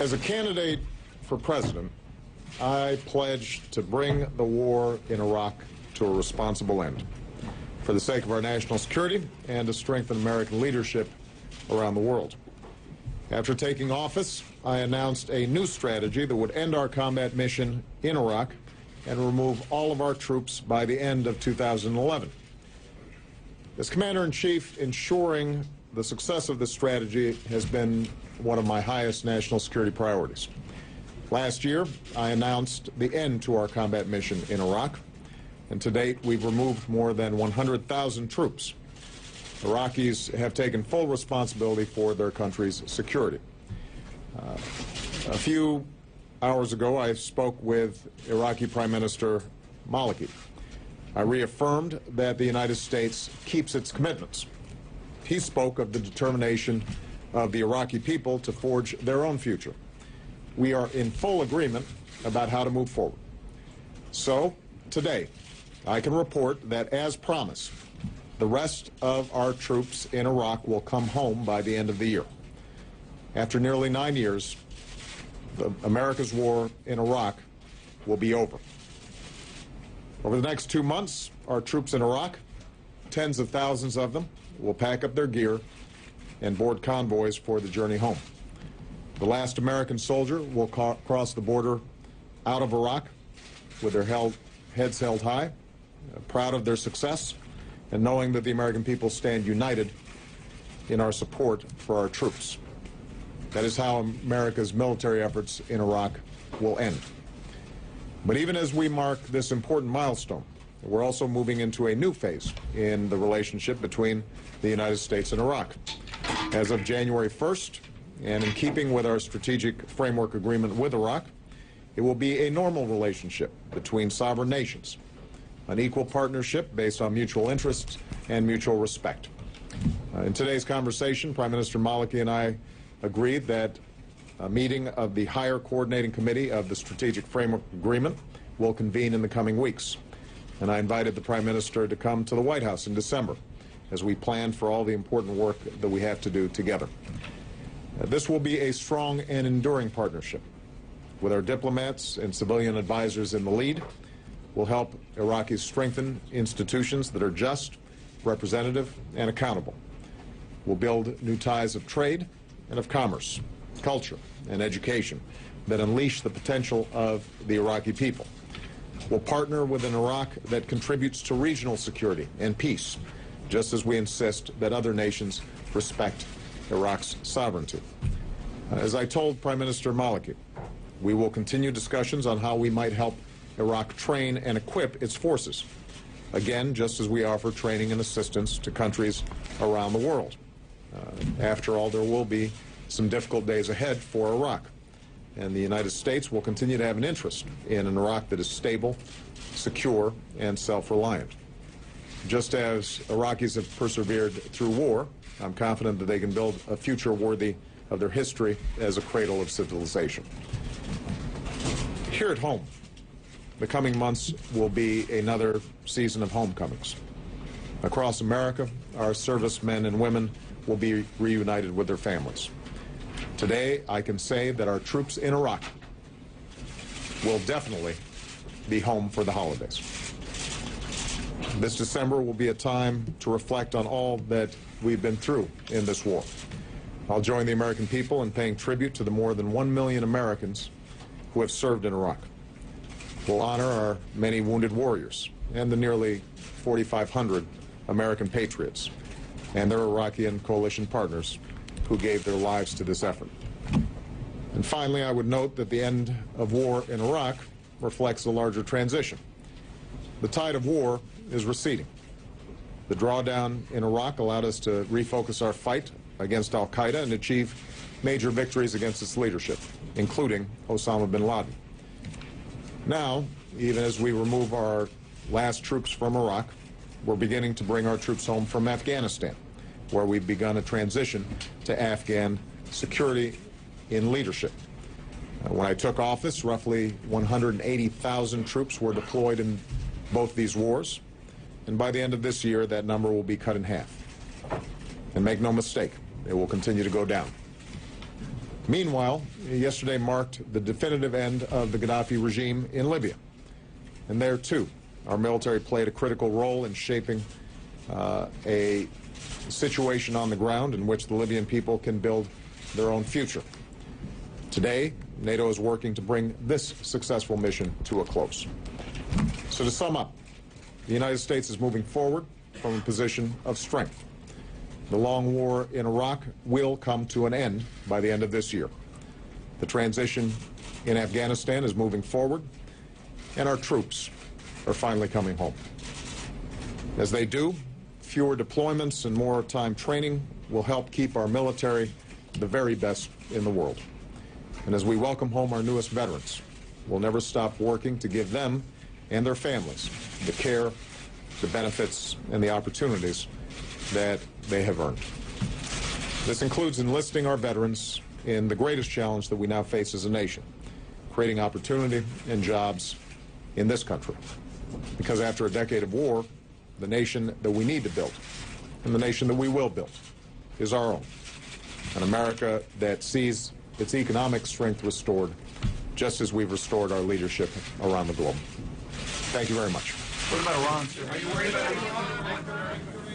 As a candidate for president, I pledge to bring the war in Iraq to a responsible end for the sake of our national security and to strengthen American leadership around the world. After taking office, I announced a new strategy that would end our combat mission in Iraq and remove all of our troops by the end of 2011. As Commander-in-Chief, ensuring the success of this strategy has been one of my highest national security priorities. Last year, I announced the end to our combat mission in Iraq, and to date, we've removed more than 100,000 troops. Iraqis have taken full responsibility for their country's security. A few hours ago, I spoke with Iraqi Prime Minister Maliki. I reaffirmed that the United States keeps its commitments. He spoke of the determination of the Iraqi people to forge their own future. We are in full agreement about how to move forward. So, today, I can report that, as promised, the rest of our troops in Iraq will come home by the end of the year. After nearly 9 years, America's war in Iraq will be over. Over the next 2 months, our troops in Iraq, tens of thousands of them, will pack up their gear and board convoys for the journey home. The last American soldier will cross the border out of Iraq with their heads held high, proud of their success, and knowing that the American people stand united in our support for our troops. That is how America's military efforts in Iraq will end. But even as we mark this important milestone, we're also moving into a new phase in the relationship between the United States and Iraq. As of January 1st, and in keeping with our strategic framework agreement with Iraq, it will be a normal relationship between sovereign nations, an equal partnership based on mutual interests and mutual respect. In today's conversation, Prime Minister Maliki and I agreed that a meeting of the Higher Coordinating Committee of the Strategic Framework Agreement will convene in the coming weeks. And I invited the Prime Minister to come to the White House in December as we plan for all the important work that we have to do together. This will be a strong and enduring partnership. With our diplomats and civilian advisors in the lead, we'll help Iraqis strengthen institutions that are just, representative, and accountable. We'll build new ties of trade and of commerce, culture, and education that unleash the potential of the Iraqi people. We'll partner with an Iraq that contributes to regional security and peace, just as we insist that other nations respect Iraq's sovereignty. As I told Prime Minister Maliki, we will continue discussions on how we might help Iraq train and equip its forces. Again, just as we offer training and assistance to countries around the world. After all, there will be some difficult days ahead for Iraq. And the United States will continue to have an interest in an Iraq that is stable, secure, and self-reliant. Just as Iraqis have persevered through war, I'm confident that they can build a future worthy of their history as a cradle of civilization. Here at home, the coming months will be another season of homecomings. Across America, our servicemen and women will be reunited with their families. Today, I can say that our troops in Iraq will definitely be home for the holidays. This December will be a time to reflect on all that we've been through in this war. I'll join the American people in paying tribute to the more than 1 million Americans who have served in Iraq. We'll honor our many wounded warriors and the nearly 4,500 American patriots and their Iraqi and coalition partners who gave their lives to this effort. And finally, I would note that the end of war in Iraq reflects a larger transition. The tide of war is receding. The drawdown in Iraq allowed us to refocus our fight against al-Qaeda and achieve major victories against its leadership, including Osama bin Laden. Now, even as we remove our last troops from Iraq, we're beginning to bring our troops home from Afghanistan, where we've begun a transition to Afghan security in leadership. When I took office, roughly 180,000 troops were deployed in both these wars, and by the end of this year, that number will be cut in half. And make no mistake, it will continue to go down. Meanwhile, yesterday marked the definitive end of the Gaddafi regime in Libya. And there, too, our military played a critical role in shaping a situation on the ground in which the Libyan people can build their own future. Today, NATO is working to bring this successful mission to a close. So to sum up, the United States is moving forward from a position of strength. The long war in Iraq will come to an end by the end of this year. The transition in Afghanistan is moving forward, and our troops are finally coming home. As they do, fewer deployments and more time training will help keep our military the very best in the world. And as we welcome home our newest veterans, we'll never stop working to give them and their families the care, the benefits, and the opportunities that they have earned. This includes enlisting our veterans in the greatest challenge that we now face as a nation, creating opportunity and jobs in this country. Because after a decade of war, the nation that we need to build and the nation that we will build is our own. An America that sees its economic strength restored, just as we've restored our leadership around the globe. Thank you very much. What about Iran, sir? Are you worried about Iran?